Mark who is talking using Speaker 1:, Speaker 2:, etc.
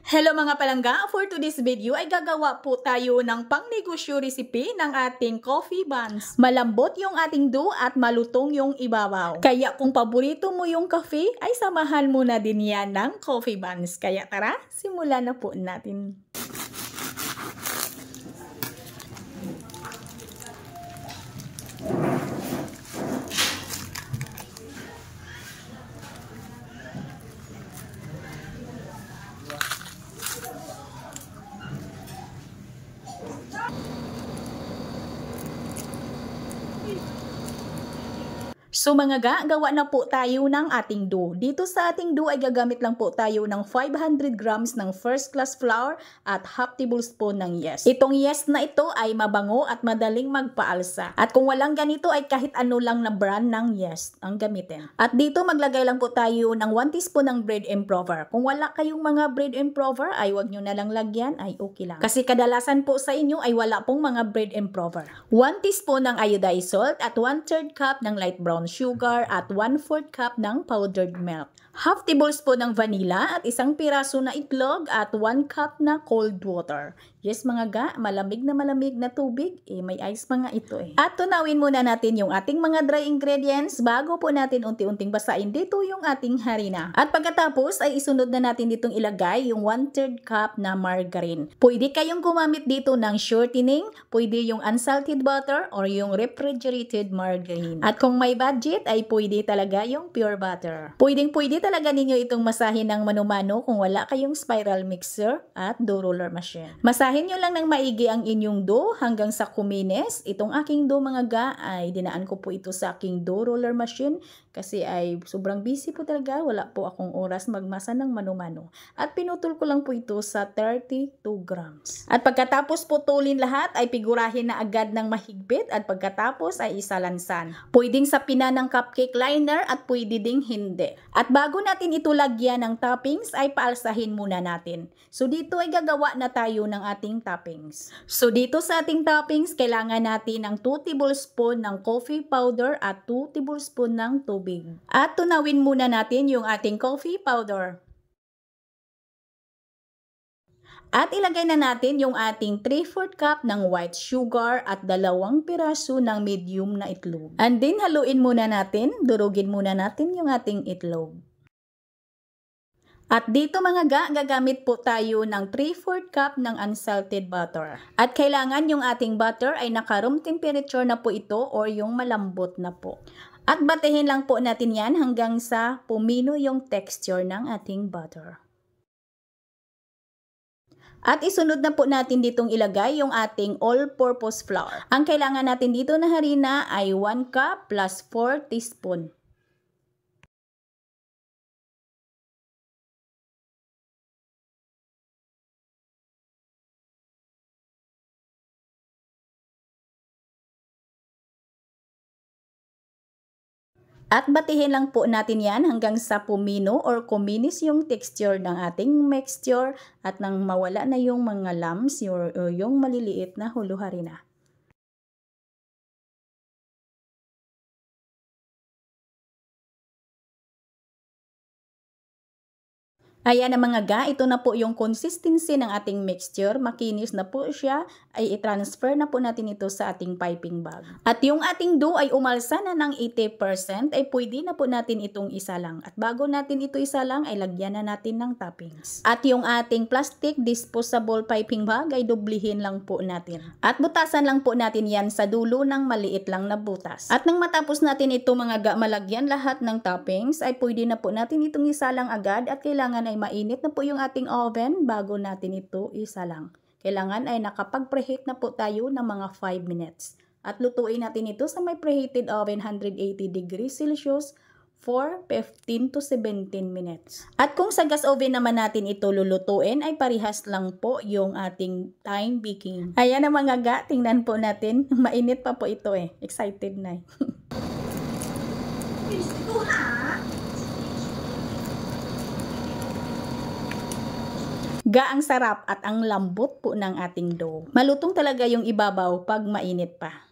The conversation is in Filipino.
Speaker 1: Hello mga palangga! For today's video ay gagawa po tayo ng pangnegosyo recipe ng ating coffee buns. Malambot yung ating dough at malutong yung ibabaw. Kaya kung paborito mo yung coffee, ay samahan mo na din yan ng coffee buns. Kaya tara, simulan na po natin. So mga gawa na po tayo ng ating dough. Dito sa ating dough ay gagamit lang po tayo ng 500 grams ng first class flour at half tablespoon ng yeast. Itong yeast na ito ay mabango at madaling magpaalsa. At kung walang ganito ay kahit ano lang na brand ng yeast ang gamitin. At dito maglagay lang po tayo ng 1 teaspoon ng bread improver. Kung wala kayong mga bread improver ay wag nyo na lang lagyan, ay okay lang. Kasi kadalasan po sa inyo ay wala pong mga bread improver. 1 teaspoon ng iodized salt at 1/3 cup ng light brown sugar at 1/4 cup ng powdered milk. Half tablespoon ng vanilla at isang piraso na itlog at 1 cup na cold water. Yes mga malamig na tubig. May ice pa nga ito At tunawin muna natin yung ating mga dry ingredients bago po natin unti-unting basain dito yung ating harina. At pagkatapos ay isunod na natin ditong ilagay yung 1/3 cup na margarine. Pwede kayong gumamit dito ng shortening, pwede yung unsalted butter or yung refrigerated margarine. At kung may budget ay pwede talaga yung pure butter. Pwede talaga ninyo itong masahin ng mano-mano kung wala kayong spiral mixer at dough roller machine. Masahin nyo lang ng maigi ang inyong dough hanggang sa kuminis. Itong aking dough mga ay dinaan ko po ito sa aking dough roller machine kasi ay sobrang busy po talaga. Wala po akong oras magmasa ng mano-mano. At pinutol ko lang po ito sa 32 grams. At pagkatapos putulin lahat ay pigurahin na agad ng mahigpit at pagkatapos ay isalansan. Pwedeng sa pina ng cupcake liner at pwede ding hindi. At bago natin ito lagyan ng toppings ay paalsahin muna natin. So dito ay gagawa na tayo ng ating toppings. So dito sa ating toppings kailangan natin ng 2 tablespoon ng coffee powder at 2 tablespoon ng tubig. At tunawin muna natin yung ating coffee powder. At ilagay na natin yung ating 3/4 cup ng white sugar at 2 piraso ng medium na itlog. And then haluin muna natin, durugin muna natin yung ating itlog. At dito mga gagamit po tayo ng 3/4 cup ng unsalted butter. At kailangan yung ating butter ay naka-room temperature na po ito or yung malambot na po. At batahin lang po natin yan hanggang sa pumino yung texture ng ating butter. At isunod na po natin ditong ilagay yung ating all-purpose flour. Ang kailangan natin dito na harina ay 1 cup plus 4 teaspoon. At batihin lang po natin yan hanggang sa pumino or kuminis yung texture ng ating mixture at nang mawala na yung mga lumps or yung maliliit na halo-harina. Ayan na mga ito na po yung consistency ng ating mixture. Makinis na po siya, ay i-transfer na po natin ito sa ating piping bag. At yung ating dough ay umalsa na ng 80%, ay pwede na po natin itong isa lang. At bago natin ito isa lang, ay lagyan na natin ng toppings. At yung ating plastic disposable piping bag ay dublihin lang po natin. At butasan lang po natin yan sa dulo ng maliit lang na butas. At nang matapos natin ito mga malagyan lahat ng toppings, ay pwede na po natin itong isa lang agad at kailangan ay mainit na po yung ating oven bago natin ito isa lang. Kailangan ay nakapag-preheat na po tayo ng mga 5 minutes. At lutuin natin ito sa may preheated oven 180 degrees Celsius for 15 to 17 minutes. At kung sa gas oven naman natin ito lulutuin ay parihas lang po yung ating time baking. Ayan na mga tingnan po natin. Mainit pa po ito Excited na Ang sarap at ang lambot po ng ating dough. Malutong talaga yung ibabaw pag mainit pa.